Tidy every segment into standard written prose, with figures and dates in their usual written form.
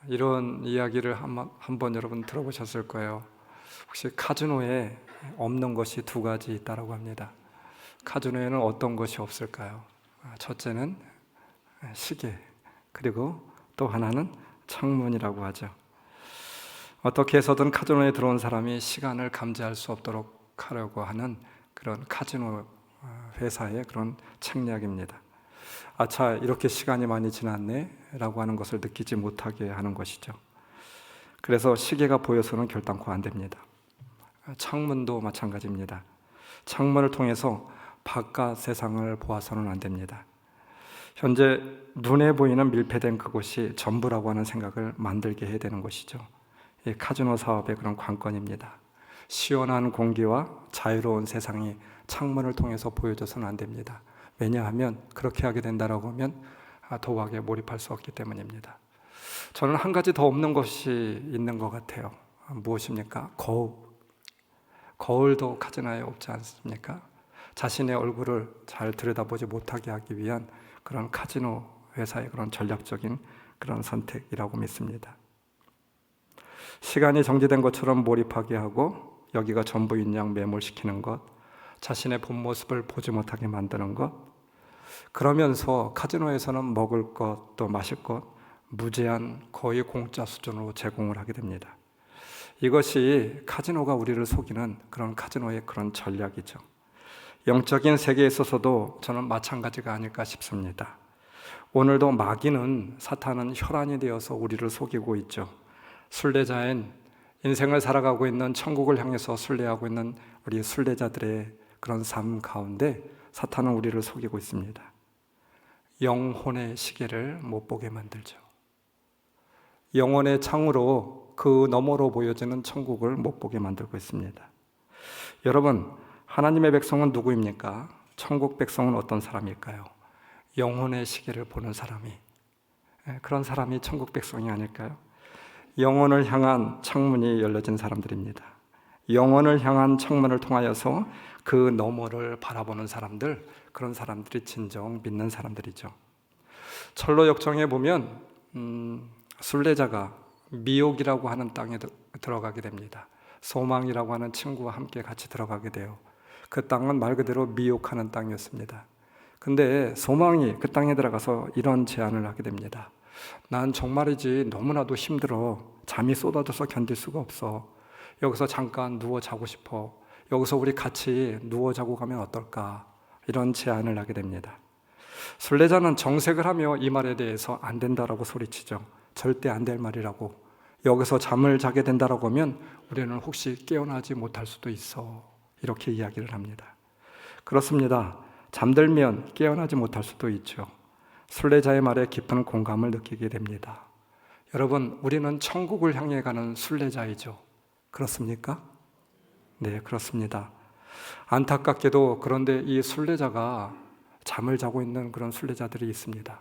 이런 이야기를 한번 여러분 들어보셨을 거예요. 혹시 카지노에 없는 것이 두 가지 있다고 합니다. 카지노에는 어떤 것이 없을까요? 첫째는 시계, 그리고 또 하나는 창문이라고 하죠. 어떻게 해서든 카지노에 들어온 사람이 시간을 감지할 수 없도록 하려고 하는 그런 카지노 회사의 그런 책략입니다. 아차, 이렇게 시간이 많이 지났네 라고 하는 것을 느끼지 못하게 하는 것이죠. 그래서 시계가 보여서는 결단코 안 됩니다. 창문도 마찬가지입니다. 창문을 통해서 바깥 세상을 보아서는 안 됩니다. 현재 눈에 보이는 밀폐된 그곳이 전부라고 하는 생각을 만들게 해야 되는 것이죠. 이 카지노 사업의 그런 관건입니다. 시원한 공기와 자유로운 세상이 창문을 통해서 보여줘서는 안 됩니다. 왜냐하면 그렇게 하게 된다라고 하면 도박에 몰입할 수 없기 때문입니다. 저는 한 가지 더 없는 것이 있는 것 같아요. 무엇입니까? 거울도 카지노에 없지 않습니까? 자신의 얼굴을 잘 들여다보지 못하게 하기 위한 그런 카지노 회사의 그런 전략적인 그런 선택이라고 믿습니다. 시간이 정지된 것처럼 몰입하게 하고 여기가 전부인 양 매몰시키는 것, 자신의 본 모습을 보지 못하게 만드는 것, 그러면서 카지노에서는 먹을 것 또 마실 것 무제한 거의 공짜 수준으로 제공을 하게 됩니다. 이것이 카지노가 우리를 속이는 그런 카지노의 그런 전략이죠. 영적인 세계에 있어서도 저는 마찬가지가 아닐까 싶습니다. 오늘도 마귀는, 사탄은 혈안이 되어서 우리를 속이고 있죠. 순례자인, 인생을 살아가고 있는, 천국을 향해서 순례하고 있는 우리 순례자들의 그런 삶 가운데 사탄은 우리를 속이고 있습니다. 영혼의 시계를 못 보게 만들죠. 영혼의 창으로 그 너머로 보여지는 천국을 못 보게 만들고 있습니다. 여러분, 하나님의 백성은 누구입니까? 천국 백성은 어떤 사람일까요? 영혼의 시계를 보는 사람이, 그런 사람이 천국 백성이 아닐까요? 영혼을 향한 창문이 열려진 사람들입니다. 영혼을 향한 창문을 통하여서 그 너머를 바라보는 사람들, 그런 사람들이 진정 믿는 사람들이죠. 철로 역정에 보면 순례자가 미혹이라고 하는 땅에 들어가게 됩니다. 소망이라고 하는 친구와 함께 같이 들어가게 돼요. 그 땅은 말 그대로 미혹하는 땅이었습니다. 근데 소망이 그 땅에 들어가서 이런 제안을 하게 됩니다. 난 정말이지 너무나도 힘들어. 잠이 쏟아져서 견딜 수가 없어. 여기서 잠깐 누워 자고 싶어. 여기서 우리 같이 누워 자고 가면 어떨까? 이런 제안을 하게 됩니다. 순례자는 정색을 하며 이 말에 대해서 안 된다라고 소리치죠. 절대 안 될 말이라고. 여기서 잠을 자게 된다라고 하면 우리는 혹시 깨어나지 못할 수도 있어. 이렇게 이야기를 합니다. 그렇습니다. 잠들면 깨어나지 못할 수도 있죠. 순례자의 말에 깊은 공감을 느끼게 됩니다. 여러분, 우리는 천국을 향해 가는 순례자이죠. 그렇습니까? 네, 그렇습니다. 안타깝게도 그런데 이 순례자가 잠을 자고 있는 그런 순례자들이 있습니다.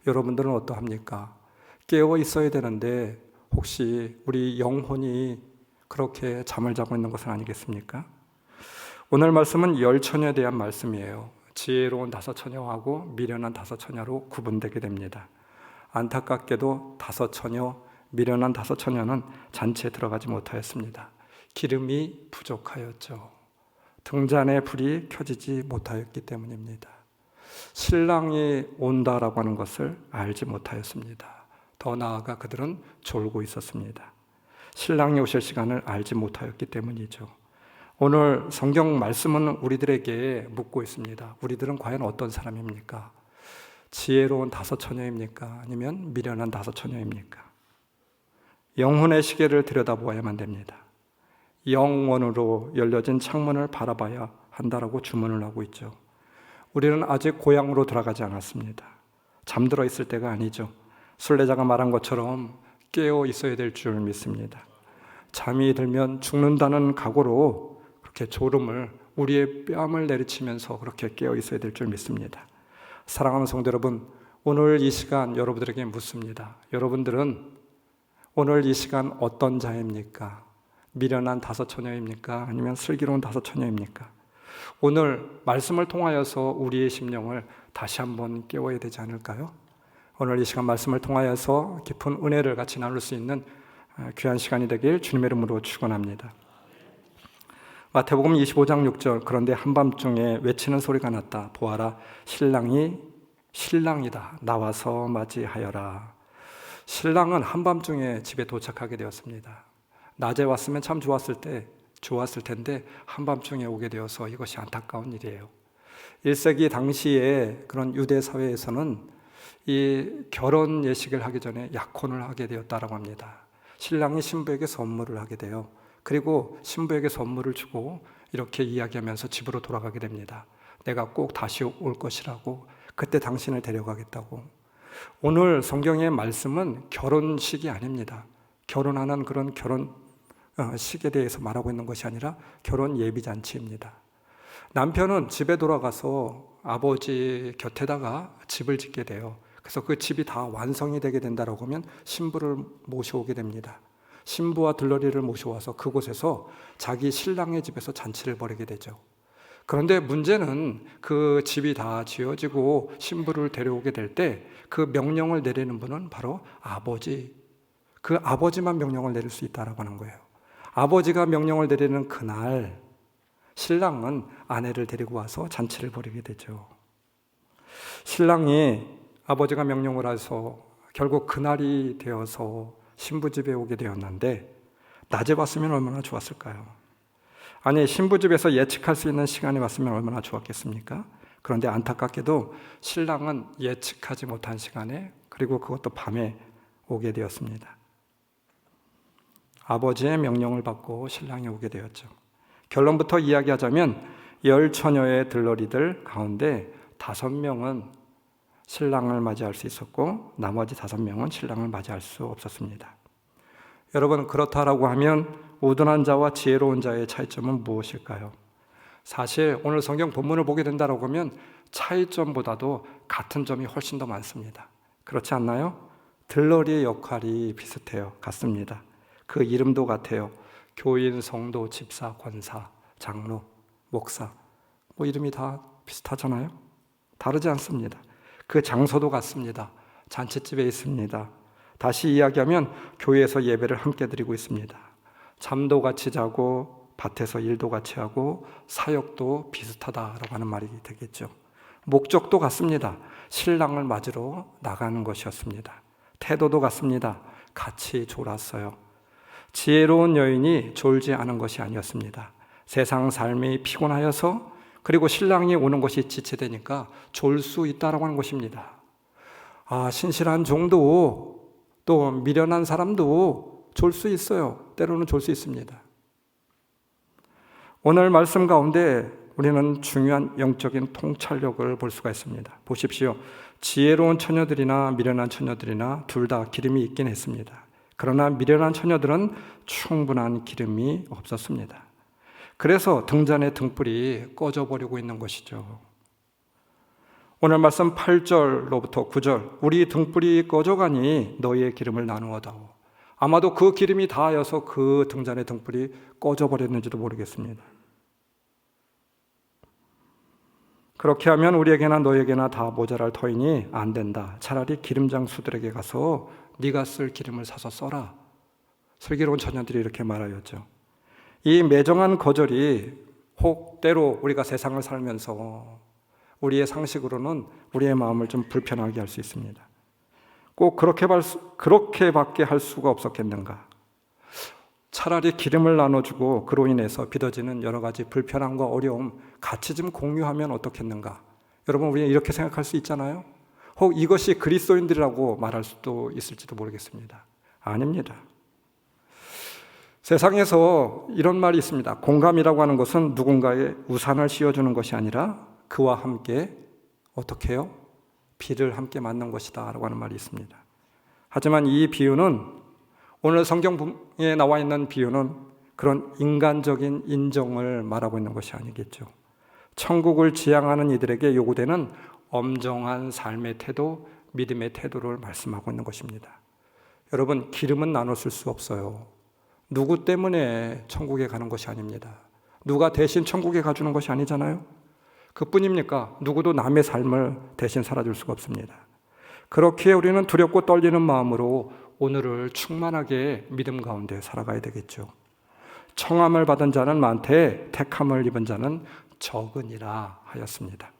여러분들은 어떠합니까? 깨어 있어야 되는데 혹시 우리 영혼이 그렇게 잠을 자고 있는 것은 아니겠습니까? 오늘 말씀은 열 처녀에 대한 말씀이에요. 지혜로운 다섯 처녀하고 미련한 다섯 처녀로 구분되게 됩니다. 안타깝게도 다섯 처녀, 미련한 다섯 처녀는 잔치에 들어가지 못하였습니다. 기름이 부족하였죠. 등잔에 불이 켜지지 못하였기 때문입니다. 신랑이 온다라고 하는 것을 알지 못하였습니다. 더 나아가 그들은 졸고 있었습니다. 신랑이 오실 시간을 알지 못하였기 때문이죠. 오늘 성경 말씀은 우리들에게 묻고 있습니다. 우리들은 과연 어떤 사람입니까? 지혜로운 다섯 처녀입니까? 아니면 미련한 다섯 처녀입니까? 영혼의 시계를 들여다보아야만 됩니다. 영원으로 열려진 창문을 바라봐야 한다라고 주문을 하고 있죠. 우리는 아직 고향으로 돌아가지 않았습니다. 잠들어 있을 때가 아니죠. 순례자가 말한 것처럼 깨어 있어야 될 줄 믿습니다. 잠이 들면 죽는다는 각오로 그렇게 졸음을, 우리의 뺨을 내리치면서 그렇게 깨어 있어야 될 줄 믿습니다. 사랑하는 성도 여러분, 오늘 이 시간 여러분들에게 묻습니다. 여러분들은 오늘 이 시간 어떤 자입니까? 미련한 다섯 처녀입니까? 아니면 슬기로운 다섯 처녀입니까? 오늘 말씀을 통하여서 우리의 심령을 다시 한번 깨워야 되지 않을까요? 오늘 이 시간 말씀을 통하여서 깊은 은혜를 같이 나눌 수 있는 귀한 시간이 되길 주님의 이름으로 축원합니다. 마태복음 25장 6절 그런데 한밤중에 외치는 소리가 났다. 보아라 신랑이 신랑이다. 나와서 맞이하여라. 신랑은 한밤중에 집에 도착하게 되었습니다. 낮에 왔으면 참 좋았을 텐데 한밤중에 오게 되어서 이것이 안타까운 일이에요. 1세기 당시에 그런 유대 사회에서는 이 결혼 예식을 하기 전에 약혼을 하게 되었다라고 합니다. 신랑이 신부에게 선물을 하게 돼요. 그리고 신부에게 선물을 주고 이렇게 이야기하면서 집으로 돌아가게 됩니다. 내가 꼭 다시 올 것이라고, 그때 당신을 데려가겠다고. 오늘 성경의 말씀은 결혼식이 아닙니다. 결혼하는 그런 결혼식에 대해서 말하고 있는 것이 아니라 결혼 예비잔치입니다. 남편은 집에 돌아가서 아버지 곁에다가 집을 짓게 돼요. 그래서 그 집이 다 완성이 되게 된다라고 하면 신부를 모셔오게 됩니다. 신부와 들러리를 모셔와서 그곳에서 자기 신랑의 집에서 잔치를 벌이게 되죠. 그런데 문제는 그 집이 다 지어지고 신부를 데려오게 될 때 그 명령을 내리는 분은 바로 아버지. 그 아버지만 명령을 내릴 수 있다라고 하는 거예요. 아버지가 명령을 내리는 그날 신랑은 아내를 데리고 와서 잔치를 벌이게 되죠. 신랑이 아버지가 명령을 해서 결국 그날이 되어서 신부 집에 오게 되었는데 낮에 왔으면 얼마나 좋았을까요? 아니, 신부 집에서 예측할 수 있는 시간이 왔으면 얼마나 좋았겠습니까? 그런데 안타깝게도 신랑은 예측하지 못한 시간에, 그리고 그것도 밤에 오게 되었습니다. 아버지의 명령을 받고 신랑이 오게 되었죠. 결론부터 이야기하자면 10처녀의 들러리들 가운데 5명은 신랑을 맞이할 수 있었고 나머지 5명은 신랑을 맞이할 수 없었습니다. 여러분, 그렇다라고 하면 우둔한 자와 지혜로운 자의 차이점은 무엇일까요? 사실 오늘 성경 본문을 보게 된다고 하면 차이점보다도 같은 점이 훨씬 더 많습니다. 그렇지 않나요? 들러리의 역할이 비슷해요. 같습니다. 그 이름도 같아요. 교인, 성도, 집사, 권사, 장로, 목사, 이름이 다 비슷하잖아요. 다르지 않습니다. 그 장소도 같습니다. 잔치집에 있습니다. 다시 이야기하면 교회에서 예배를 함께 드리고 있습니다. 잠도 같이 자고 밭에서 일도 같이 하고 사역도 비슷하다라고 하는 말이 되겠죠. 목적도 같습니다. 신랑을 맞으러 나가는 것이었습니다. 태도도 같습니다. 같이 졸았어요. 지혜로운 여인이 졸지 않은 것이 아니었습니다. 세상 삶이 피곤하여서, 그리고 신랑이 오는 것이 지체되니까 졸 수 있다라고 하는 것입니다. 신실한 종도, 또 미련한 사람도 졸 수 있어요. 때로는 졸 수 있습니다. 오늘 말씀 가운데 우리는 중요한 영적인 통찰력을 볼 수가 있습니다. 보십시오. 지혜로운 처녀들이나 미련한 처녀들이나 둘 다 기름이 있긴 했습니다. 그러나 미련한 처녀들은 충분한 기름이 없었습니다. 그래서 등잔의 등불이 꺼져버리고 있는 것이죠. 오늘 말씀 8절로부터 9절, 우리 등불이 꺼져가니 너희의 기름을 나누어다오. 아마도 그 기름이 닿아서 그 등잔의 등불이 꺼져버렸는지도 모르겠습니다. 그렇게 하면 우리에게나 너에게나 다 모자랄 터이니 안 된다. 차라리 기름장수들에게 가서 네가 쓸 기름을 사서 써라. 슬기로운 처녀들이 이렇게 말하였죠. 이 매정한 거절이 혹 때로 우리가 세상을 살면서 우리의 상식으로는 우리의 마음을 좀 불편하게 할 수 있습니다. 꼭 그렇게밖에 할 수가 없었겠는가? 차라리 기름을 나눠주고 그로 인해서 빚어지는 여러 가지 불편함과 어려움 같이 좀 공유하면 어떻겠는가? 여러분, 우리는 이렇게 생각할 수 있잖아요. 혹 이것이 그리스도인들이라고 말할 수도 있을지도 모르겠습니다. 아닙니다. 세상에서 이런 말이 있습니다. 공감이라고 하는 것은 누군가의 우산을 씌워주는 것이 아니라 그와 함께 어떻게 해요? 비를 함께 맞는 것이다 라고 하는 말이 있습니다. 하지만 이 비유는, 오늘 성경에 나와 있는 비유는 그런 인간적인 인정을 말하고 있는 것이 아니겠죠. 천국을 지향하는 이들에게 요구되는 엄정한 삶의 태도, 믿음의 태도를 말씀하고 있는 것입니다. 여러분, 기름은 나눠 쓸 수 없어요. 누구 때문에 천국에 가는 것이 아닙니다. 누가 대신 천국에 가주는 것이 아니잖아요. 그뿐입니까? 누구도 남의 삶을 대신 살아줄 수가 없습니다. 그렇기에 우리는 두렵고 떨리는 마음으로 오늘을 충만하게 믿음 가운데 살아가야 되겠죠. 청함을 받은 자는 많되 택함을 입은 자는 적으니라 하였습니다.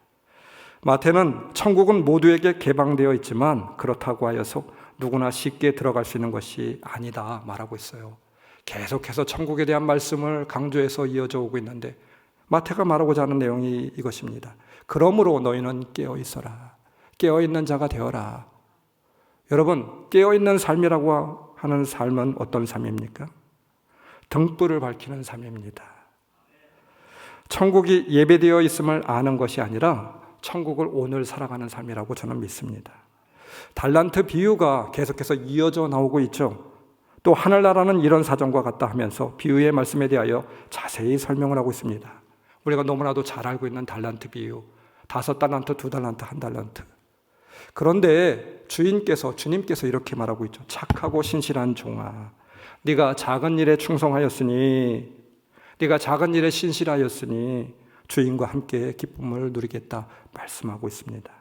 마태는 천국은 모두에게 개방되어 있지만 그렇다고 하여서 누구나 쉽게 들어갈 수 있는 것이 아니다 말하고 있어요. 계속해서 천국에 대한 말씀을 강조해서 이어져 오고 있는데 마태가 말하고자 하는 내용이 이것입니다. 그러므로 너희는 깨어 있어라. 깨어 있는 자가 되어라. 여러분, 깨어 있는 삶이라고 하는 삶은 어떤 삶입니까? 등불을 밝히는 삶입니다. 천국이 예배되어 있음을 아는 것이 아니라 천국을 오늘 살아가는 삶이라고 저는 믿습니다. 달란트 비유가 계속해서 이어져 나오고 있죠. 또 하늘나라는 이런 사정과 같다 하면서 비유의 말씀에 대하여 자세히 설명을 하고 있습니다. 우리가 너무나도 잘 알고 있는 달란트 비유, 5달란트, 2달란트, 1달란트. 그런데 주님께서 이렇게 말하고 있죠. 착하고 신실한 종아, 네가 작은 일에 충성하였으니, 네가 작은 일에 신실하였으니 주인과 함께 기쁨을 누리겠다 말씀하고 있습니다.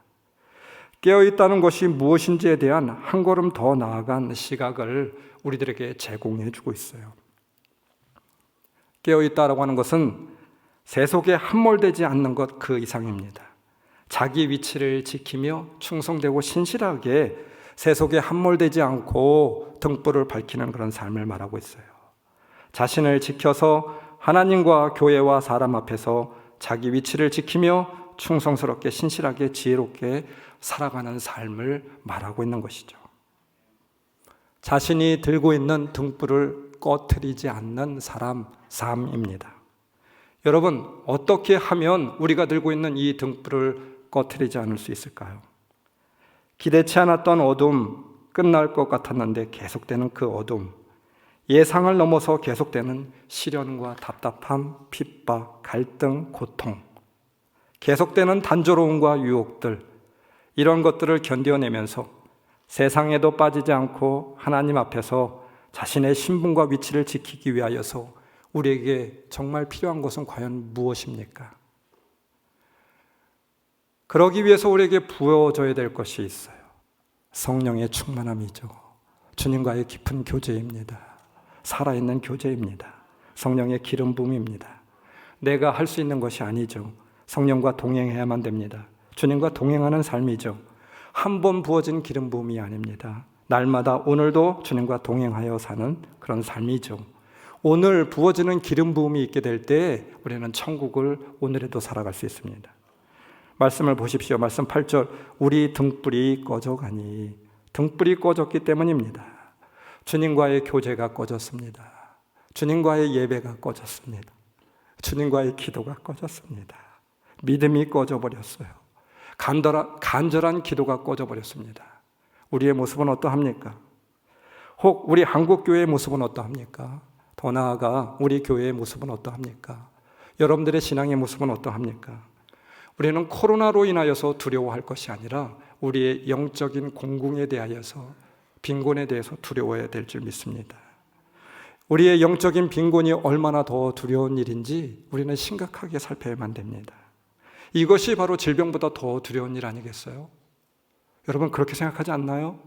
깨어있다는 것이 무엇인지에 대한 한 걸음 더 나아간 시각을 우리들에게 제공해 주고 있어요. 깨어있다라고 하는 것은 세속에 함몰되지 않는 것 그 이상입니다. 자기 위치를 지키며 충성되고 신실하게 세속에 함몰되지 않고 등불을 밝히는 그런 삶을 말하고 있어요. 자신을 지켜서 하나님과 교회와 사람 앞에서 자기 위치를 지키며 충성스럽게 신실하게 지혜롭게 살아가는 삶을 말하고 있는 것이죠. 자신이 들고 있는 등불을 꺼트리지 않는 삶입니다. 여러분, 어떻게 하면 우리가 들고 있는 이 등불을 꺼트리지 않을 수 있을까요? 기대치 않았던 어둠, 끝날 것 같았는데 계속되는 그 어둠, 예상을 넘어서 계속되는 시련과 답답함, 핍박, 갈등, 고통, 계속되는 단조로움과 유혹들, 이런 것들을 견뎌내면서 세상에도 빠지지 않고 하나님 앞에서 자신의 신분과 위치를 지키기 위하여서 우리에게 정말 필요한 것은 과연 무엇입니까? 그러기 위해서 우리에게 부어져야 될 것이 있어요. 성령의 충만함이죠. 주님과의 깊은 교제입니다. 살아있는 교제입니다. 성령의 기름 부음입니다. 내가 할 수 있는 것이 아니죠. 성령과 동행해야만 됩니다. 주님과 동행하는 삶이죠. 한 번 부어진 기름 부음이 아닙니다. 날마다 오늘도 주님과 동행하여 사는 그런 삶이죠. 오늘 부어지는 기름 부음이 있게 될 때 우리는 천국을 오늘에도 살아갈 수 있습니다. 말씀을 보십시오. 말씀 8절, 우리 등불이 꺼져가니, 등불이 꺼졌기 때문입니다. 주님과의 교제가 꺼졌습니다. 주님과의 예배가 꺼졌습니다. 주님과의 기도가 꺼졌습니다. 믿음이 꺼져버렸어요. 간절한 기도가 꺼져버렸습니다. 우리의 모습은 어떠합니까? 혹 우리 한국교회의 모습은 어떠합니까? 더 나아가 우리 교회의 모습은 어떠합니까? 여러분들의 신앙의 모습은 어떠합니까? 우리는 코로나로 인하여서 두려워할 것이 아니라 우리의 영적인 공궁에 대하여서, 빈곤에 대해서 두려워해야 될 줄 믿습니다. 우리의 영적인 빈곤이 얼마나 더 두려운 일인지 우리는 심각하게 살펴야만 됩니다. 이것이 바로 질병보다 더 두려운 일 아니겠어요? 여러분 그렇게 생각하지 않나요?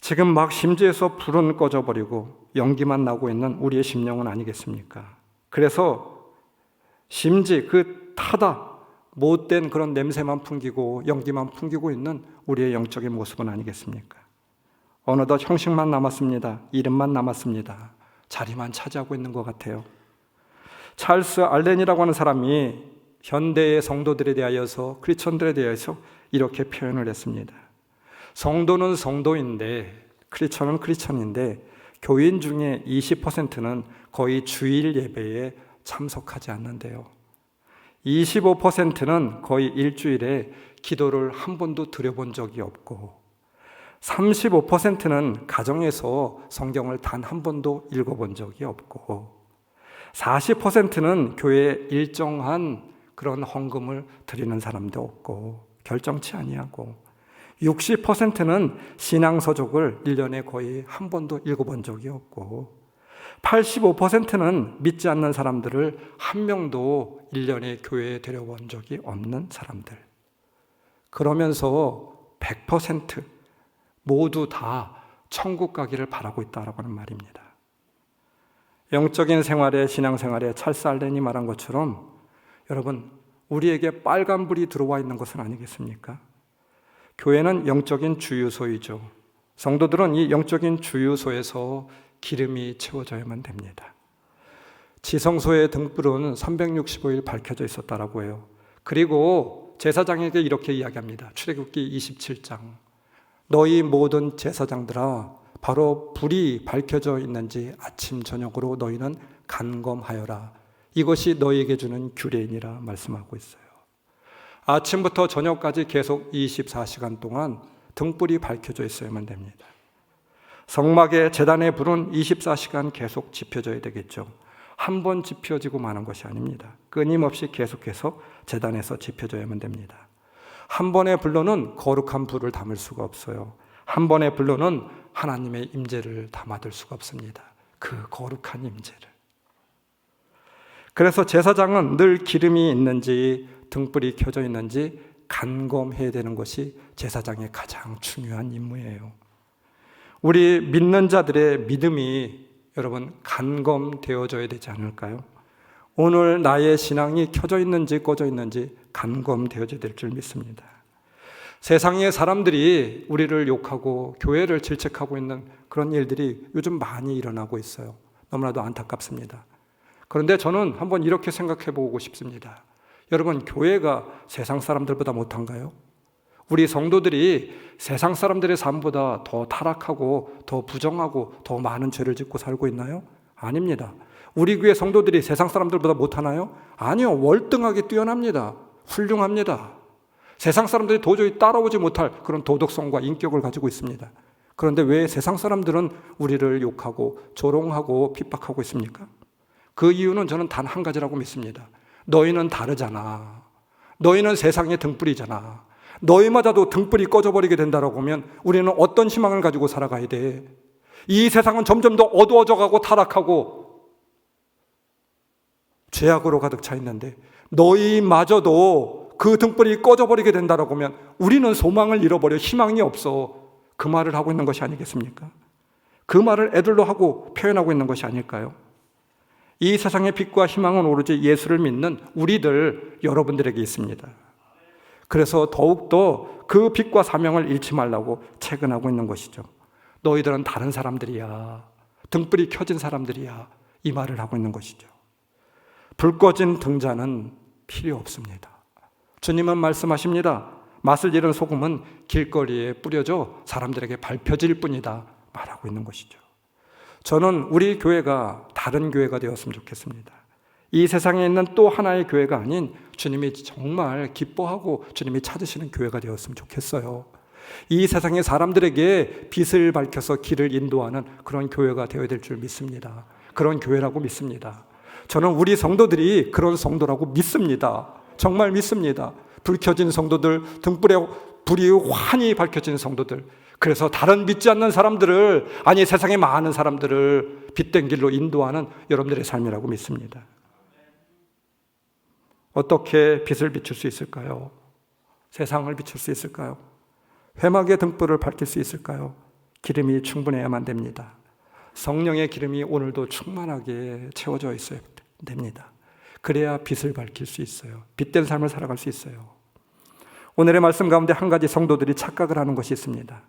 지금 막 심지에서 불은 꺼져버리고 연기만 나고 있는 우리의 심령은 아니겠습니까? 그래서 심지 그 타다 못된 그런 냄새만 풍기고 연기만 풍기고 있는 우리의 영적인 모습은 아니겠습니까? 어느덧 형식만 남았습니다. 이름만 남았습니다. 자리만 차지하고 있는 것 같아요. 찰스 알렌이라고 하는 사람이 현대의 성도들에 대하여서, 크리스천들에 대해서 이렇게 표현을 했습니다. 성도는 성도인데, 크리스천은 크리스천인데 교인 중에 20%는 거의 주일 예배에 참석하지 않는데요. 25%는 거의 일주일에 기도를 한 번도 드려본 적이 없고 35%는 가정에서 성경을 단 한 번도 읽어본 적이 없고 40%는 교회에 일정한 그런 헌금을 드리는 사람도 없고 결정치 아니하고 60%는 신앙서적을 1년에 거의 한 번도 읽어본 적이 없고 85%는 믿지 않는 사람들을 한 명도 1년에 교회에 데려온 적이 없는 사람들. 그러면서 100% 모두 다 천국 가기를 바라고 있다라고 하는 말입니다. 영적인 생활에, 신앙생활에 찰스 알렌이 말한 것처럼 여러분, 우리에게 빨간불이 들어와 있는 것은 아니겠습니까? 교회는 영적인 주유소이죠. 성도들은 이 영적인 주유소에서 기름이 채워져야만 됩니다. 지성소의 등불은 365일 밝혀져 있었다라고 해요. 그리고 제사장에게 이렇게 이야기합니다. 출애굽기 27장. 너희 모든 제사장들아, 바로 불이 밝혀져 있는지 아침 저녁으로 너희는 간검하여라. 이것이 너희에게 주는 규례이니라 말씀하고 있어요. 아침부터 저녁까지 계속 24시간 동안 등불이 밝혀져 있어야만 됩니다. 성막의 제단의 불은 24시간 계속 지펴져야 되겠죠. 한 번 지펴지고 마는 것이 아닙니다. 끊임없이 계속해서 제단에서 지펴져야만 됩니다. 한 번의 불로는 거룩한 불을 담을 수가 없어요. 한 번의 불로는 하나님의 임재를 담아둘 수가 없습니다. 그 거룩한 임재를. 그래서 제사장은 늘 기름이 있는지 등불이 켜져 있는지 간검해야 되는 것이 제사장의 가장 중요한 임무예요. 우리 믿는 자들의 믿음이 여러분 간검되어져야 되지 않을까요? 오늘 나의 신앙이 켜져 있는지 꺼져 있는지 간검되어져야 될 줄 믿습니다. 세상의 사람들이 우리를 욕하고 교회를 질책하고 있는 그런 일들이 요즘 많이 일어나고 있어요. 너무나도 안타깝습니다. 그런데 저는 한번 이렇게 생각해 보고 싶습니다. 여러분, 교회가 세상 사람들보다 못한가요? 우리 성도들이 세상 사람들의 삶보다 더 타락하고 더 부정하고 더 많은 죄를 짓고 살고 있나요? 아닙니다. 우리 교회 성도들이 세상 사람들보다 못하나요? 아니요. 월등하게 뛰어납니다. 훌륭합니다. 세상 사람들이 도저히 따라오지 못할 그런 도덕성과 인격을 가지고 있습니다. 그런데 왜 세상 사람들은 우리를 욕하고 조롱하고 핍박하고 있습니까? 그 이유는 저는 단 한 가지라고 믿습니다. 너희는 다르잖아. 너희는 세상의 등불이잖아. 너희마저도 등불이 꺼져버리게 된다고 하면 우리는 어떤 희망을 가지고 살아가야 돼? 이 세상은 점점 더 어두워져가고 타락하고 죄악으로 가득 차 있는데 너희마저도 그 등불이 꺼져버리게 된다고 하면 우리는 소망을 잃어버려 희망이 없어. 그 말을 하고 있는 것이 아니겠습니까? 그 말을 애들로 하고 표현하고 있는 것이 아닐까요? 이 세상의 빛과 희망은 오로지 예수를 믿는 우리들 여러분들에게 있습니다. 그래서 더욱더 그 빛과 사명을 잃지 말라고 체근하고 있는 것이죠. 너희들은 다른 사람들이야. 등불이 켜진 사람들이야. 이 말을 하고 있는 것이죠. 불 꺼진 등잔은 필요 없습니다. 주님은 말씀하십니다. 맛을 잃은 소금은 길거리에 뿌려져 사람들에게 밟혀질 뿐이다 말하고 있는 것이죠. 저는 우리 교회가 다른 교회가 되었으면 좋겠습니다. 이 세상에 있는 또 하나의 교회가 아닌 주님이 정말 기뻐하고 주님이 찾으시는 교회가 되었으면 좋겠어요. 이 세상의 사람들에게 빛을 밝혀서 길을 인도하는 그런 교회가 되어야 될 줄 믿습니다. 그런 교회라고 믿습니다. 저는 우리 성도들이 그런 성도라고 믿습니다. 정말 믿습니다. 불 켜진 성도들, 등불에 불이 환히 밝혀진 성도들, 그래서 다른 믿지 않는 사람들을, 아니 세상에 많은 사람들을 빛된 길로 인도하는 여러분들의 삶이라고 믿습니다. 어떻게 빛을 비출 수 있을까요? 세상을 비출 수 있을까요? 회막의 등불을 밝힐 수 있을까요? 기름이 충분해야만 됩니다. 성령의 기름이 오늘도 충만하게 채워져 있어야 됩니다. 그래야 빛을 밝힐 수 있어요. 빛된 삶을 살아갈 수 있어요. 오늘의 말씀 가운데 한 가지 성도들이 착각을 하는 것이 있습니다.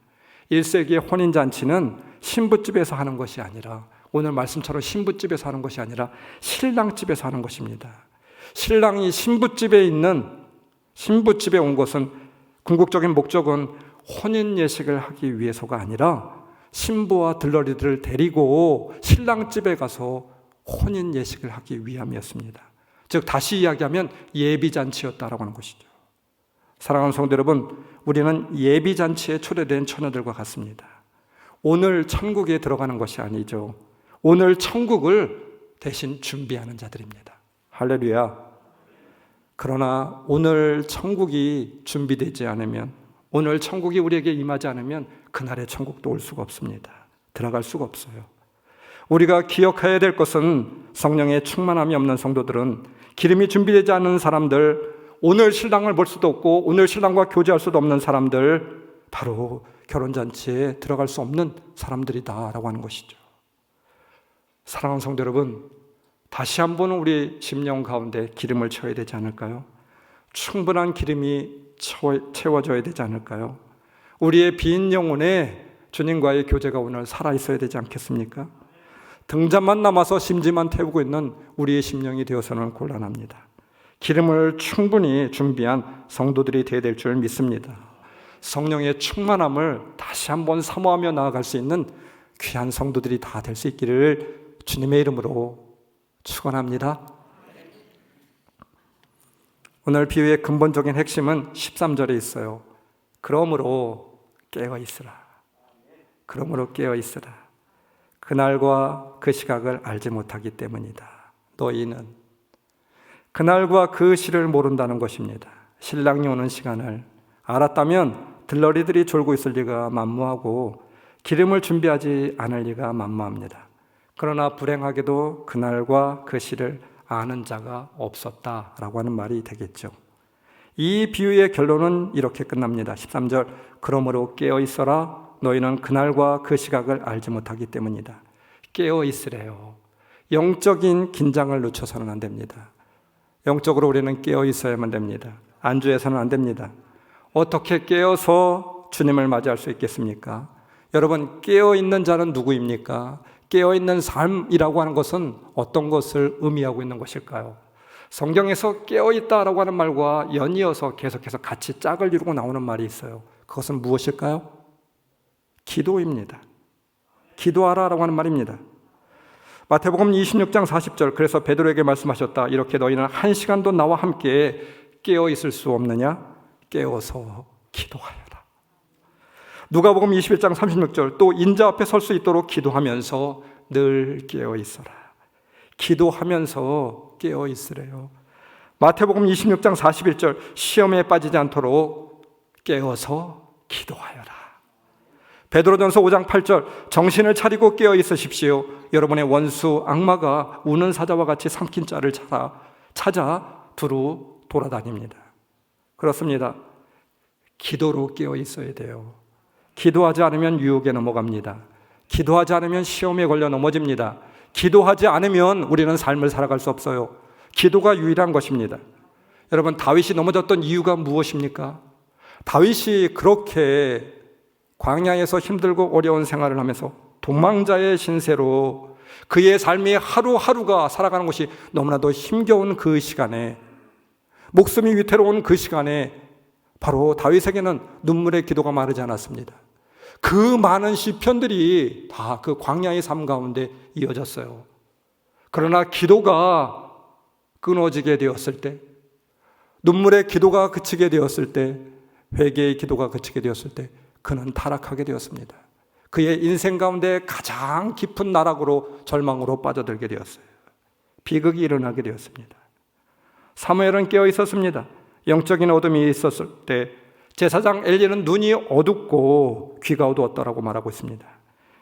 1세기의 혼인잔치는 신부집에서 하는 것이 아니라, 오늘 말씀처럼 신부집에서 하는 것이 아니라 신랑집에서 하는 것입니다. 신랑이 신부집에 온 것은 궁극적인 목적은 혼인 예식을 하기 위해서가 아니라 신부와 들러리들을 데리고 신랑집에 가서 혼인 예식을 하기 위함이었습니다. 즉 다시 이야기하면 예비잔치였다라고 하는 것이죠. 사랑하는 성도 여러분, 우리는 예비잔치에 초대된 처녀들과 같습니다. 오늘 천국에 들어가는 것이 아니죠. 오늘 천국을 대신 준비하는 자들입니다. 할렐루야. 그러나 오늘 천국이 준비되지 않으면, 오늘 천국이 우리에게 임하지 않으면 그날의 천국도 올 수가 없습니다. 들어갈 수가 없어요. 우리가 기억해야 될 것은 성령의 충만함이 없는 성도들은, 기름이 준비되지 않은 사람들, 오늘 신랑을 볼 수도 없고 오늘 신랑과 교제할 수도 없는 사람들, 바로 결혼잔치에 들어갈 수 없는 사람들이다라고 하는 것이죠. 사랑하는 성도 여러분, 다시 한번 우리 심령 가운데 기름을 채워야 되지 않을까요? 충분한 기름이 채워져야 되지 않을까요? 우리의 빈 영혼에 주님과의 교제가 오늘 살아있어야 되지 않겠습니까? 등잔만 남아서 심지만 태우고 있는 우리의 심령이 되어서는 곤란합니다. 기름을 충분히 준비한 성도들이 되어야 될 줄 믿습니다. 성령의 충만함을 다시 한번 사모하며 나아갈 수 있는 귀한 성도들이 다 될 수 있기를 주님의 이름으로 축원합니다. 오늘 비유의 근본적인 핵심은 13절에 있어요. 그러므로 깨어있으라. 그러므로 깨어있으라. 그날과 그 시각을 알지 못하기 때문이다. 너희는 그날과 그 시를 모른다는 것입니다. 신랑이 오는 시간을 알았다면 들러리들이 졸고 있을 리가 만무하고 기름을 준비하지 않을 리가 만무합니다. 그러나 불행하게도 그날과 그 시를 아는 자가 없었다라고 하는 말이 되겠죠. 이 비유의 결론은 이렇게 끝납니다. 13절, 그러므로 깨어있어라. 너희는 그날과 그 시각을 알지 못하기 때문이다. 깨어있으래요. 영적인 긴장을 늦춰서는 안 됩니다. 영적으로 우리는 깨어있어야만 됩니다. 안주해서는 안 됩니다. 어떻게 깨어서 주님을 맞이할 수 있겠습니까? 여러분, 깨어있는 자는 누구입니까? 깨어있는 삶이라고 하는 것은 어떤 것을 의미하고 있는 것일까요? 성경에서 깨어있다라고 하는 말과 연이어서 계속해서 같이 짝을 이루고 나오는 말이 있어요. 그것은 무엇일까요? 기도입니다. 기도하라라고 하는 말입니다. 마태복음 26장 40절, 그래서 베드로에게 말씀하셨다. 이렇게 너희는 한 시간도 나와 함께 깨어있을 수 없느냐? 깨어서 기도하여라. 누가복음 21장 36절, 또 인자 앞에 설 수 있도록 기도하면서 늘 깨어있어라. 기도하면서 깨어있으래요. 마태복음 26장 41절, 시험에 빠지지 않도록 깨어서 기도하여라. 베드로전서 5장 8절, 정신을 차리고 깨어있으십시오. 여러분의 원수 악마가 우는 사자와 같이 삼킨 자를 찾아 두루 돌아다닙니다. 그렇습니다. 기도로 깨어있어야 돼요. 기도하지 않으면 유혹에 넘어갑니다. 기도하지 않으면 시험에 걸려 넘어집니다. 기도하지 않으면 우리는 삶을 살아갈 수 없어요. 기도가 유일한 것입니다. 여러분, 다윗이 넘어졌던 이유가 무엇입니까? 다윗이 그렇게 광야에서 힘들고 어려운 생활을 하면서 도망자의 신세로 그의 삶이 하루하루가 살아가는 것이 너무나도 힘겨운 그 시간에, 목숨이 위태로운 그 시간에 바로 다윗에게는 눈물의 기도가 마르지 않았습니다. 그 많은 시편들이 다 그 광야의 삶 가운데 이어졌어요. 그러나 기도가 끊어지게 되었을 때, 눈물의 기도가 그치게 되었을 때, 회개의 기도가 그치게 되었을 때 그는 타락하게 되었습니다. 그의 인생 가운데 가장 깊은 나락으로, 절망으로 빠져들게 되었어요. 비극이 일어나게 되었습니다. 사무엘은 깨어 있었습니다. 영적인 어둠이 있었을 때 제사장 엘리는 눈이 어둡고 귀가 어두웠다라고 말하고 있습니다.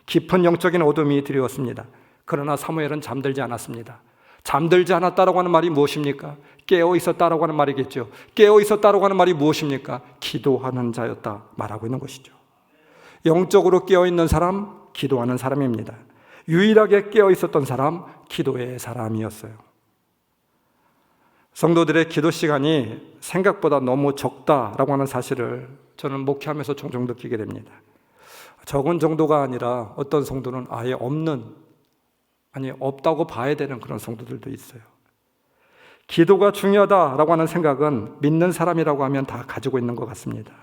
깊은 영적인 어둠이 드리웠습니다. 그러나 사무엘은 잠들지 않았습니다. 잠들지 않았다라고 하는 말이 무엇입니까? 깨어 있었다라고 하는 말이겠죠. 깨어 있었다라고 하는 말이 무엇입니까? 기도하는 자였다 말하고 있는 것이죠. 영적으로 깨어 있는 사람, 기도하는 사람입니다. 유일하게 깨어 있었던 사람, 기도의 사람이었어요. 성도들의 기도 시간이 생각보다 너무 적다라고 하는 사실을 저는 목회하면서 종종 느끼게 됩니다. 적은 정도가 아니라 어떤 성도는 아예 없다고 봐야 되는 그런 성도들도 있어요. 기도가 중요하다라고 하는 생각은 믿는 사람이라고 하면 다 가지고 있는 것 같습니다.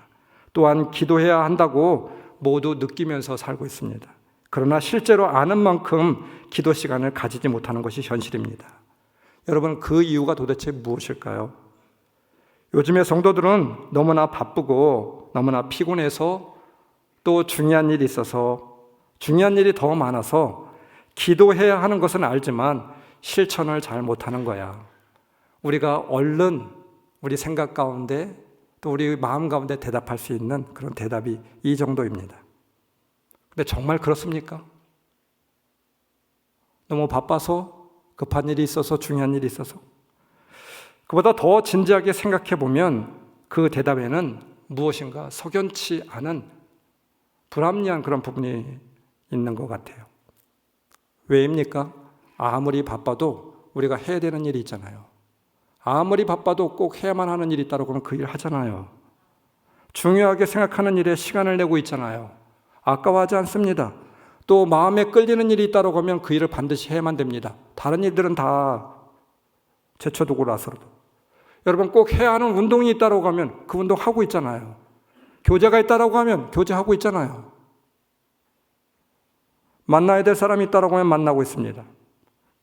또한 기도해야 한다고 모두 느끼면서 살고 있습니다. 그러나 실제로 아는 만큼 기도 시간을 가지지 못하는 것이 현실입니다. 여러분, 그 이유가 도대체 무엇일까요? 요즘의 성도들은 너무나 바쁘고 너무나 피곤해서, 또 중요한 일이 있어서, 중요한 일이 더 많아서 기도해야 하는 것은 알지만 실천을 잘 못하는 거야. 우리가 얼른 우리 생각 가운데 또 우리 마음 가운데 대답할 수 있는 그런 대답이 이 정도입니다. 근데 정말 그렇습니까? 너무 바빠서, 급한 일이 있어서, 중요한 일이 있어서. 그보다 더 진지하게 생각해 보면 그 대답에는 무엇인가 석연치 않은 불합리한 그런 부분이 있는 것 같아요. 왜입니까? 아무리 바빠도 우리가 해야 되는 일이 있잖아요. 아무리 바빠도 꼭 해야만 하는 일이 있다고 하면 그 일 하잖아요. 중요하게 생각하는 일에 시간을 내고 있잖아요. 아까워하지 않습니다. 또 마음에 끌리는 일이 있다고 하면 그 일을 반드시 해야만 됩니다. 다른 일들은 다 제쳐두고 나서도. 여러분 꼭 해야 하는 운동이 있다고 하면 그 운동 하고 있잖아요. 교제가 있다고 하면 교제하고 있잖아요. 만나야 될 사람이 있다고 하면 만나고 있습니다.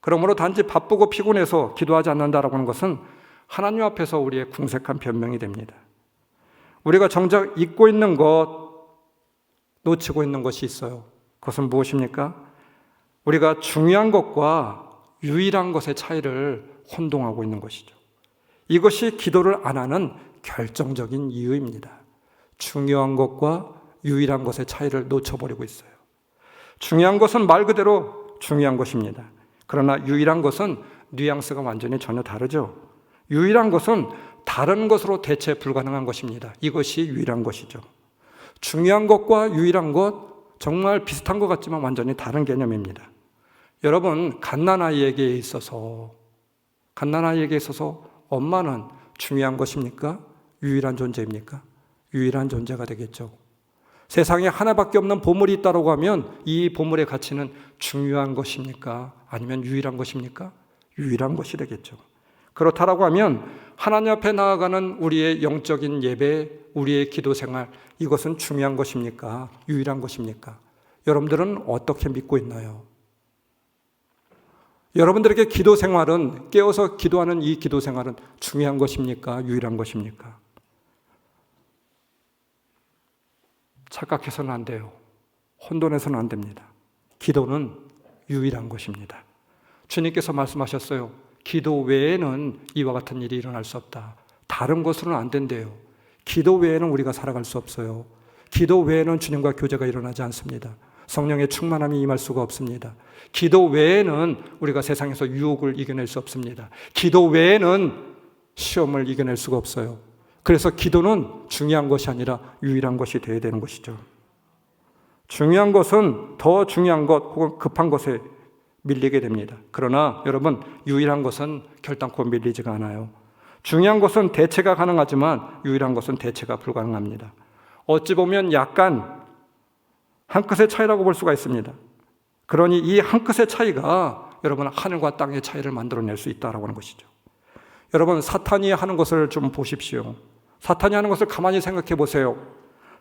그러므로 단지 바쁘고 피곤해서 기도하지 않는다라고 하는 것은 하나님 앞에서 우리의 궁색한 변명이 됩니다. 우리가 정작 잊고 있는 것, 놓치고 있는 것이 있어요. 그것은 무엇입니까? 우리가 중요한 것과 유일한 것의 차이를 혼동하고 있는 것이죠. 이것이 기도를 안 하는 결정적인 이유입니다. 중요한 것과 유일한 것의 차이를 놓쳐버리고 있어요. 중요한 것은 말 그대로 중요한 것입니다. 그러나 유일한 것은 뉘앙스가 완전히 전혀 다르죠. 유일한 것은 다른 것으로 대체 불가능한 것입니다. 이것이 유일한 것이죠. 중요한 것과 유일한 것 정말 비슷한 것 같지만 완전히 다른 개념입니다. 여러분, 갓난아이에게 있어서 엄마는 중요한 것입니까? 유일한 존재입니까? 유일한 존재가 되겠죠. 세상에 하나밖에 없는 보물이 있다고 하면 이 보물의 가치는 중요한 것입니까? 아니면 유일한 것입니까? 유일한 것이 되겠죠. 그렇다라고 하면 하나님 앞에 나아가는 우리의 영적인 예배, 우리의 기도 생활, 이것은 중요한 것입니까? 유일한 것입니까? 여러분들은 어떻게 믿고 있나요? 여러분들에게 기도 생활은, 깨어서 기도하는 이 기도 생활은 중요한 것입니까? 유일한 것입니까? 착각해서는 안 돼요. 혼돈해서는 안 됩니다. 기도는 유일한 것입니다. 주님께서 말씀하셨어요. 기도 외에는 이와 같은 일이 일어날 수 없다. 다른 것으로는 안 된대요. 기도 외에는 우리가 살아갈 수 없어요. 기도 외에는 주님과 교제가 일어나지 않습니다. 성령의 충만함이 임할 수가 없습니다. 기도 외에는 우리가 세상에서 유혹을 이겨낼 수 없습니다. 기도 외에는 시험을 이겨낼 수가 없어요. 그래서 기도는 중요한 것이 아니라 유일한 것이 되어야 되는 것이죠. 중요한 것은 더 중요한 것 혹은 급한 것에 밀리게 됩니다. 그러나 여러분, 유일한 것은 결단코 밀리지가 않아요. 중요한 것은 대체가 가능하지만 유일한 것은 대체가 불가능합니다. 어찌 보면 약간 한 끗의 차이라고 볼 수가 있습니다. 그러니 이 한 끗의 차이가 여러분 하늘과 땅의 차이를 만들어낼 수 있다라고 하는 것이죠. 여러분, 사탄이 하는 것을 좀 보십시오. 사탄이 하는 것을 가만히 생각해 보세요.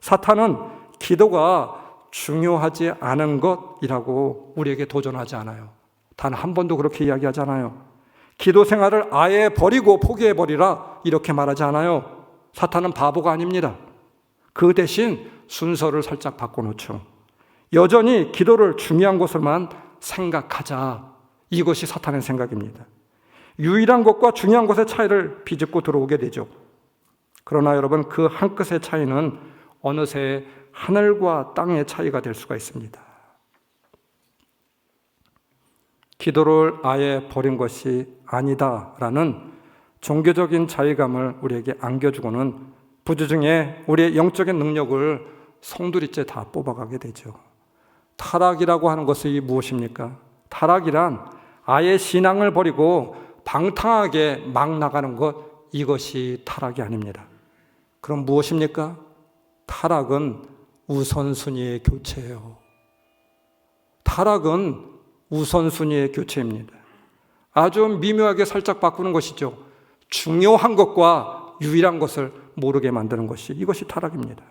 사탄은 기도가 중요하지 않은 것이라고 우리에게 도전하지 않아요. 단 한 번도 그렇게 이야기하지 않아요. 기도 생활을 아예 버리고 포기해버리라 이렇게 말하지 않아요. 사탄은 바보가 아닙니다. 그 대신 순서를 살짝 바꿔놓죠. 여전히 기도를 중요한 것으로만 생각하자. 이것이 사탄의 생각입니다. 유일한 것과 중요한 것의 차이를 비집고 들어오게 되죠. 그러나 여러분, 그 한 끗의 차이는 어느새 하늘과 땅의 차이가 될 수가 있습니다. 기도를 아예 버린 것이 아니다라는 종교적인 자의감을 우리에게 안겨주고는 부주중에 우리의 영적인 능력을 송두리째 다 뽑아가게 되죠. 타락이라고 하는 것이 무엇입니까? 타락이란 아예 신앙을 버리고 방탕하게 막 나가는 것, 이것이 타락이 아닙니다. 그럼 무엇입니까? 타락은 우선순위의 교체예요. 타락은 우선순위의 교체입니다. 아주 미묘하게 살짝 바꾸는 것이죠. 중요한 것과 유일한 것을 모르게 만드는 것이, 이것이 타락입니다.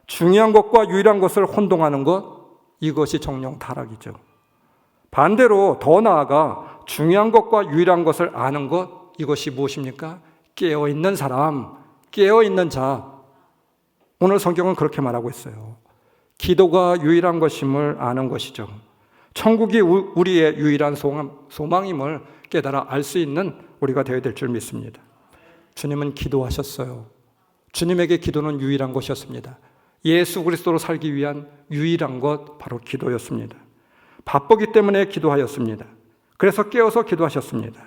중요한 것과 유일한 것을 혼동하는 것, 이것이 정령 타락이죠. 반대로 더 나아가 중요한 것과 유일한 것을 아는 것, 이것이 무엇입니까? 깨어있는 사람, 깨어있는 자. 오늘 성경은 그렇게 말하고 있어요. 기도가 유일한 것임을 아는 것이죠. 천국이 우리의 유일한 소망임을 깨달아 알 수 있는 우리가 되어야 될 줄 믿습니다. 주님은 기도하셨어요. 주님에게 기도는 유일한 것이었습니다. 예수 그리스도로 살기 위한 유일한 것, 바로 기도였습니다. 바쁘기 때문에 기도하였습니다. 그래서 깨어서 기도하셨습니다.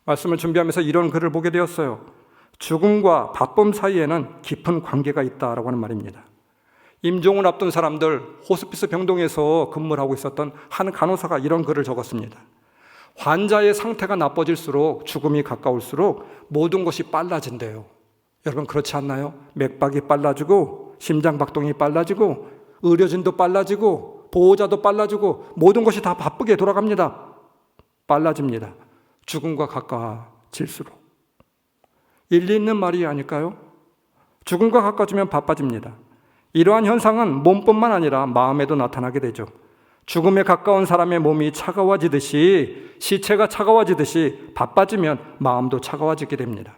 말씀을 준비하면서 이런 글을 보게 되었어요. 죽음과 바쁨 사이에는 깊은 관계가 있다라고 하는 말입니다. 임종을 앞둔 사람들, 호스피스 병동에서 근무를 하고 있었던 한 간호사가 이런 글을 적었습니다. 환자의 상태가 나빠질수록, 죽음이 가까울수록 모든 것이 빨라진대요. 여러분 그렇지 않나요? 맥박이 빨라지고 심장박동이 빨라지고 의료진도 빨라지고 보호자도 빨라지고 모든 것이 다 바쁘게 돌아갑니다. 빨라집니다. 죽음과 가까워질수록. 일리 있는 말이 아닐까요? 죽음과 가까워지면 바빠집니다. 이러한 현상은 몸뿐만 아니라 마음에도 나타나게 되죠. 죽음에 가까운 사람의 몸이 차가워지듯이, 시체가 차가워지듯이 바빠지면 마음도 차가워지게 됩니다.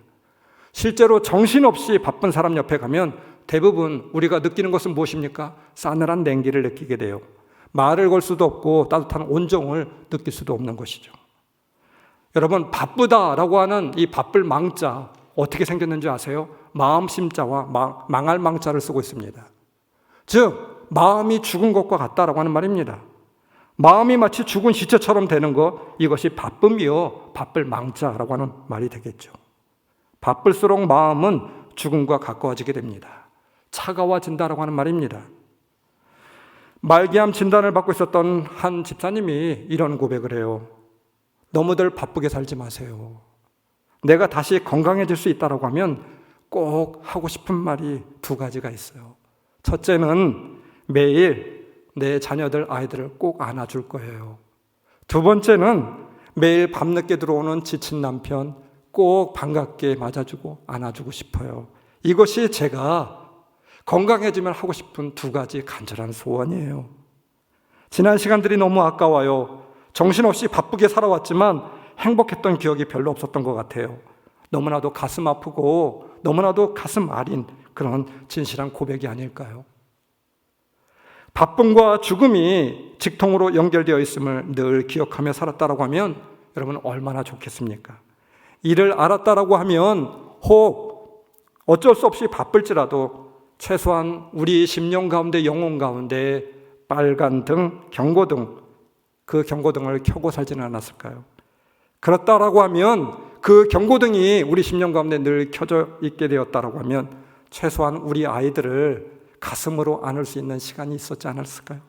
실제로 정신없이 바쁜 사람 옆에 가면 대부분 우리가 느끼는 것은 무엇입니까? 싸늘한 냉기를 느끼게 돼요. 말을 걸 수도 없고 따뜻한 온정을 느낄 수도 없는 것이죠. 여러분, 바쁘다라고 하는 이 바쁠 망자 어떻게 생겼는지 아세요? 마음 심자와 망할 망자를 쓰고 있습니다. 즉 마음이 죽은 것과 같다라고 하는 말입니다. 마음이 마치 죽은 시체처럼 되는 것, 이것이 바쁨이요 바쁠 망자라고 하는 말이 되겠죠. 바쁠수록 마음은 죽음과 가까워지게 됩니다. 차가워진다라고 하는 말입니다. 말기암 진단을 받고 있었던 한 집사님이 이런 고백을 해요. 너무들 바쁘게 살지 마세요. 내가 다시 건강해질 수 있다고 하면 꼭 하고 싶은 말이 두 가지가 있어요. 첫째는 매일 내 자녀들, 아이들을 꼭 안아줄 거예요. 두 번째는 매일 밤늦게 들어오는 지친 남편 꼭 반갑게 맞아주고 안아주고 싶어요. 이것이 제가 건강해지면 하고 싶은 두 가지 간절한 소원이에요. 지난 시간들이 너무 아까워요. 정신없이 바쁘게 살아왔지만 행복했던 기억이 별로 없었던 것 같아요. 너무나도 가슴 아프고 너무나도 가슴 아린 그런 진실한 고백이 아닐까요? 바쁨과 죽음이 직통으로 연결되어 있음을 늘 기억하며 살았다라고 하면 여러분 얼마나 좋겠습니까? 이를 알았다라고 하면 혹 어쩔 수 없이 바쁠지라도 최소한 우리 심령 가운데, 영혼 가운데 빨간 등, 경고등, 그 경고등을 켜고 살지는 않았을까요? 그렇다라고 하면 그 경고등이 우리 심령 가운데 늘 켜져 있게 되었다라고 하면 최소한 우리 아이들을 가슴으로 안을 수 있는 시간이 있었지 않았을까요?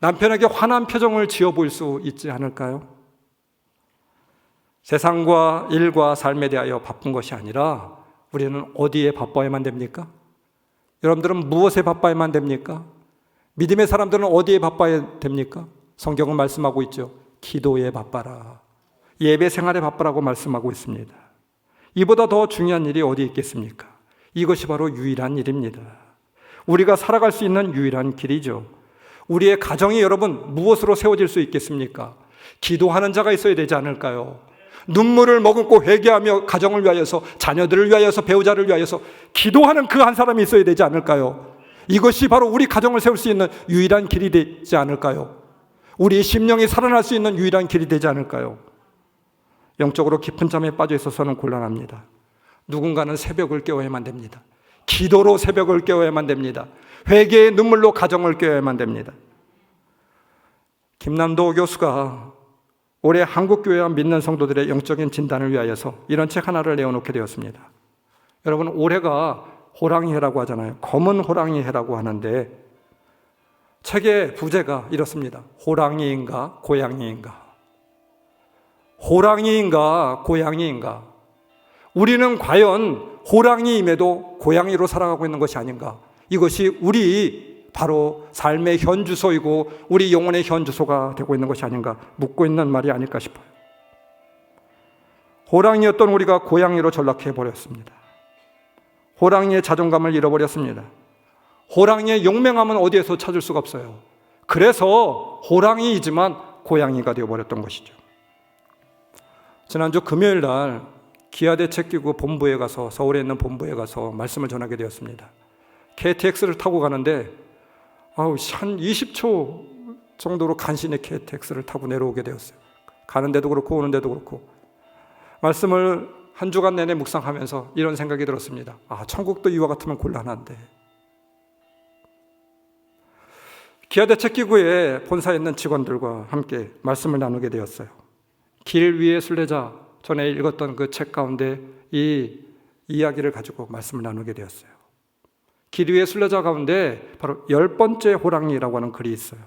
남편에게 환한 표정을 지어 보일 수 있지 않을까요? 세상과 일과 삶에 대하여 바쁜 것이 아니라 우리는 어디에 바빠야만 됩니까? 여러분들은 무엇에 바빠야만 됩니까? 믿음의 사람들은 어디에 바빠야 됩니까? 성경은 말씀하고 있죠. 기도에 바빠라. 예배 생활에 바빠라고 말씀하고 있습니다. 이보다 더 중요한 일이 어디 있겠습니까? 이것이 바로 유일한 일입니다. 우리가 살아갈 수 있는 유일한 길이죠. 우리의 가정이 여러분 무엇으로 세워질 수 있겠습니까? 기도하는 자가 있어야 되지 않을까요? 눈물을 머금고 회개하며 가정을 위하여서, 자녀들을 위하여서, 배우자를 위하여서 기도하는 그 한 사람이 있어야 되지 않을까요? 이것이 바로 우리 가정을 세울 수 있는 유일한 길이 되지 않을까요? 우리의 심령이 살아날 수 있는 유일한 길이 되지 않을까요? 영적으로 깊은 잠에 빠져 있어서는 곤란합니다. 누군가는 새벽을 깨워야만 됩니다. 기도로 새벽을 깨워야만 됩니다. 회개의 눈물로 가정을 깨워야만 됩니다. 김남도 교수가 올해 한국교회와 믿는 성도들의 영적인 진단을 위하여서 이런 책 하나를 내어놓게 되었습니다. 여러분, 올해가 호랑이 해라고 하잖아요. 검은 호랑이 해라고 하는데 책의 부제가 이렇습니다. 호랑이인가 고양이인가? 호랑이인가 고양이인가? 우리는 과연 호랑이임에도 고양이로 살아가고 있는 것이 아닌가? 이것이 우리 바로 삶의 현주소이고 우리 영혼의 현주소가 되고 있는 것이 아닌가 묻고 있는 말이 아닐까 싶어요. 호랑이였던 우리가 고양이로 전락해버렸습니다. 호랑이의 자존감을 잃어버렸습니다. 호랑이의 용맹함은 어디에서 찾을 수가 없어요. 그래서 호랑이이지만 고양이가 되어버렸던 것이죠. 지난주 금요일 날 기아대책기구 본부에 가서, 서울에 있는 본부에 가서 말씀을 전하게 되었습니다. KTX를 타고 가는데 한 20초 정도로 간신히 KTX를 타고 내려오게 되었어요. 가는 데도 그렇고 오는 데도 그렇고 말씀을 한 주간 내내 묵상하면서 이런 생각이 들었습니다. 천국도 이와 같으면 곤란한데. 기아대책기구의 본사에 있는 직원들과 함께 말씀을 나누게 되었어요. 길 위의 순례자, 전에 읽었던 그 책 가운데 이 이야기를 가지고 말씀을 나누게 되었어요. 길 위의 순례자 가운데 바로 10번째 호랑이라고 하는 글이 있어요.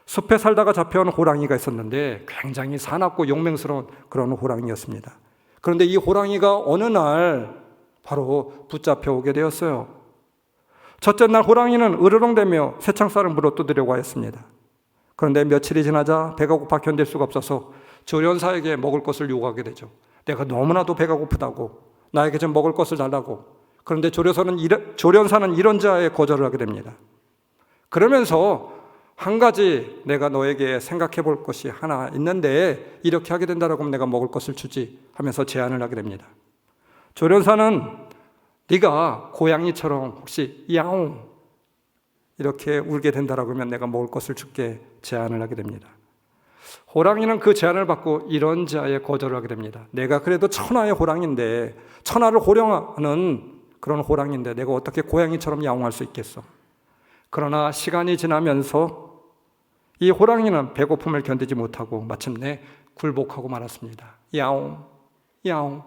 숲에 살다가 잡혀온 호랑이가 있었는데 굉장히 사납고 용맹스러운 그런 호랑이였습니다. 그런데 이 호랑이가 어느 날 바로 붙잡혀 오게 되었어요. 첫째 날 호랑이는 으르렁대며 새창살을 물어 뜯으려고 하였습니다. 그런데 며칠이 지나자 배가 고파 견딜 수가 없어서 조련사에게 먹을 것을 요구하게 되죠. 내가 너무나도 배가 고프다고, 나에게 좀 먹을 것을 달라고. 그런데 조련사는 이런 자에 거절을 하게 됩니다. 그러면서 한 가지 내가 너에게 생각해 볼 것이 하나 있는데 이렇게 하게 된다라고 하면 내가 먹을 것을 주지 하면서 제안을 하게 됩니다. 조련사는 네가 고양이처럼 혹시 야옹 이렇게 울게 된다라고 하면 내가 먹을 것을 줄게 제안을 하게 됩니다. 호랑이는 그 제안을 받고 이런 자에 거절을 하게 됩니다. 내가 그래도 천하의 호랑이인데, 천하를 호령하는 그런 호랑이인데 내가 어떻게 고양이처럼 야옹할 수 있겠어? 그러나 시간이 지나면서 이 호랑이는 배고픔을 견디지 못하고 마침내 굴복하고 말았습니다. 야옹, 야옹.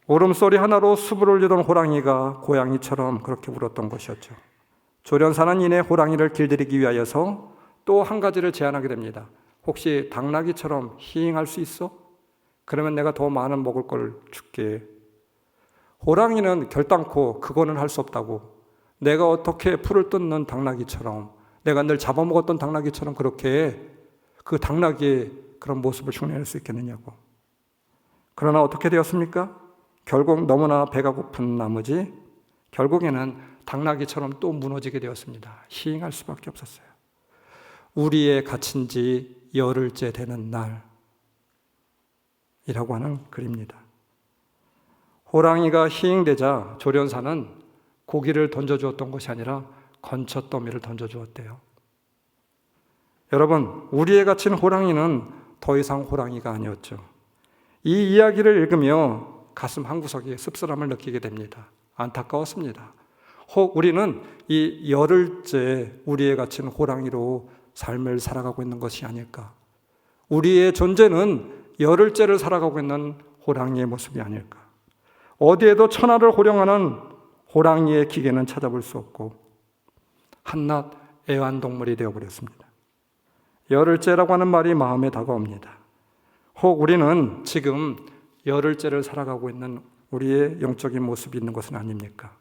울음소리 하나로 숲을 울리던 호랑이가 고양이처럼 그렇게 울었던 것이었죠. 조련사는 이내 호랑이를 길들이기 위하여서 또 한 가지를 제안하게 됩니다. 혹시 당나귀처럼 히잉할 수 있어? 그러면 내가 더 많은 먹을 걸 줄게. 호랑이는 결단코 그거는 할 수 없다고. 내가 어떻게 풀을 뜯는 당나귀처럼, 내가 늘 잡아먹었던 당나귀처럼 그렇게 그 당나귀의 그런 모습을 흉내낼 수 있겠느냐고. 그러나 어떻게 되었습니까? 결국 너무나 배가 고픈 나머지 결국에는 당나귀처럼 또 무너지게 되었습니다. 히잉할 수밖에 없었어요. 우리의 갇힌 지 열흘째 되는 날이라고 하는 글입니다. 호랑이가 히잉되자 조련사는 고기를 던져주었던 것이 아니라 건초더미를 던져주었대요. 여러분, 우리의 갇힌 호랑이는 더 이상 호랑이가 아니었죠. 이 이야기를 읽으며 가슴 한구석에 씁쓸함을 느끼게 됩니다. 안타까웠습니다. 혹 우리는 이 열흘째 우리의 갇힌 호랑이로 삶을 살아가고 있는 것이 아닐까? 우리의 존재는 열흘째를 살아가고 있는 호랑이의 모습이 아닐까? 어디에도 천하를 호령하는 호랑이의 기계는 찾아볼 수 없고 한낱 애완동물이 되어버렸습니다. 열흘째라고 하는 말이 마음에 다가옵니다. 혹 우리는 지금 열흘째를 살아가고 있는 우리의 영적인 모습이 있는 것은 아닙니까?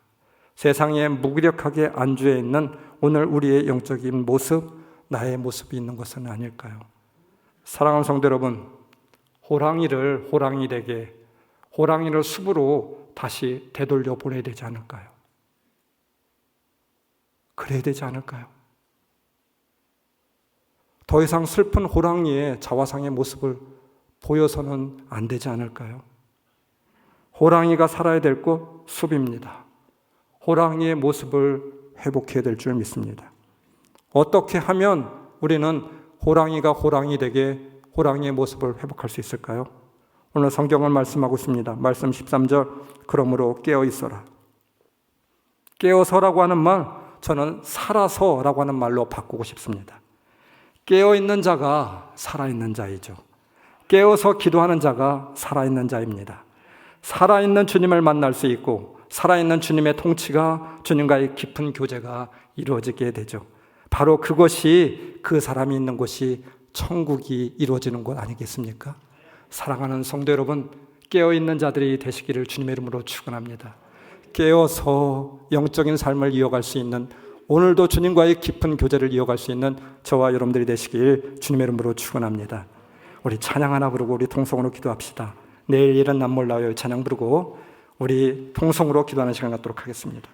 세상에 무기력하게 안주해 있는 오늘 우리의 영적인 모습, 나의 모습이 있는 것은 아닐까요? 사랑하는 성도 여러분, 호랑이를 호랑이 되게, 호랑이를 숲으로 다시 되돌려 보내야 되지 않을까요? 그래야 되지 않을까요? 더 이상 슬픈 호랑이의 자화상의 모습을 보여서는 안 되지 않을까요? 호랑이가 살아야 될 곳 숲입니다. 호랑이의 모습을 회복해야 될 줄 믿습니다. 어떻게 하면 우리는 호랑이가 호랑이 되게 호랑이의 모습을 회복할 수 있을까요? 오늘 성경을 말씀하고 있습니다. 말씀 13절, 그러므로 깨어 있어라. 깨어서라고 하는 말, 저는 살아서라고 하는 말로 바꾸고 싶습니다. 깨어있는 자가 살아있는 자이죠. 깨어서 기도하는 자가 살아있는 자입니다. 살아있는 주님을 만날 수 있고 살아있는 주님의 통치가, 주님과의 깊은 교제가 이루어지게 되죠. 바로 그것이, 그 사람이 있는 곳이 천국이 이루어지는 곳 아니겠습니까? 사랑하는 성도 여러분, 깨어있는 자들이 되시기를 주님의 이름으로 축원합니다. 깨어서 영적인 삶을 이어갈 수 있는, 오늘도 주님과의 깊은 교제를 이어갈 수 있는 저와 여러분들이 되시길 주님의 이름으로 축원합니다. 우리 찬양 하나 부르고 우리 통성으로 기도합시다. 내일 일은 남 몰라요 찬양 부르고 우리 통성으로 기도하는 시간 갖도록 하겠습니다.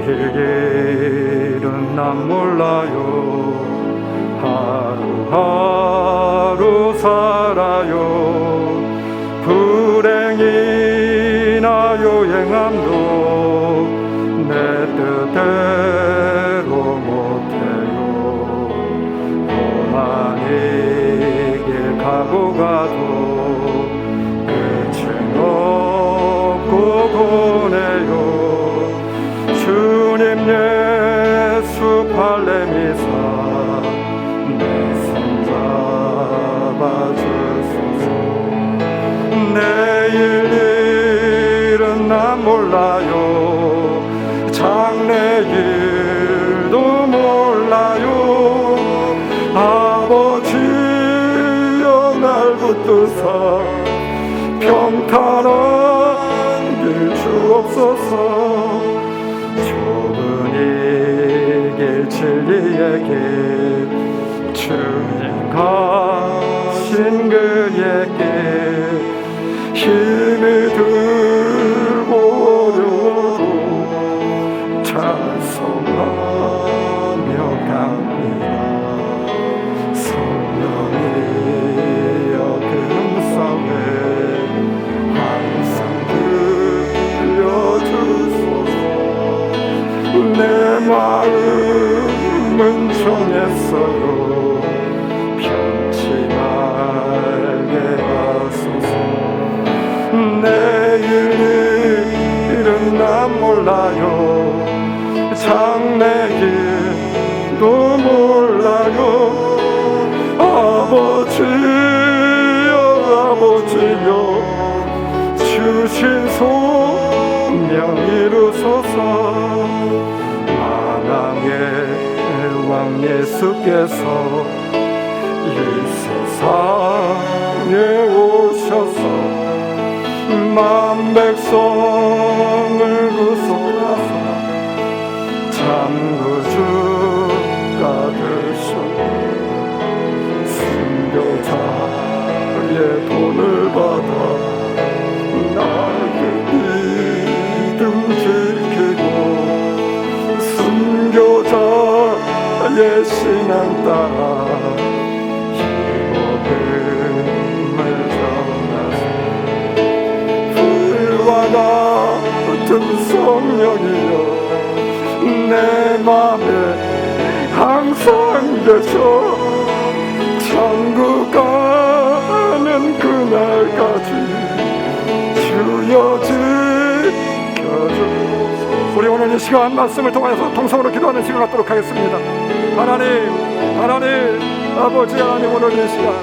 내일 일은 남 몰라요 하루하루 살아요 불행이나 요행함도 내 뜻대로 못해요 험한 이 길 가고 가도 끝은 붙드사 평탄한 길 주옵소서. 좁은 이 길 진리의 길 주님 가신 그에게 힘이 들고 어려워도 찬송하며 갑니다. 성령이여 금성을 항상 들려주소서. 내 마음은 정했어요. 편치 말게 하소서. 내일 일은 난 몰라요. 장래길도 몰라요. 아버지여 아버지여 주신 소명 이루소서. 만왕의 왕 예수께서 이 세상에 오셔서 만 백성을 구속하사 참구주가 되셨네. 순교자의 돈을 받아 나의 믿음 지키고 순교자의 신앙 따라 힘없음을 전하세. 불과 같은 성령이여 내 맘에 항상 계셔. 천국 가는 그날까지 주여 지켜주소서. 우리 오늘 이 시간 말씀을 통해서 통성으로 기도하는 시간 갖도록 하겠습니다. 하나님 아버지 하나님, 오늘 이 시간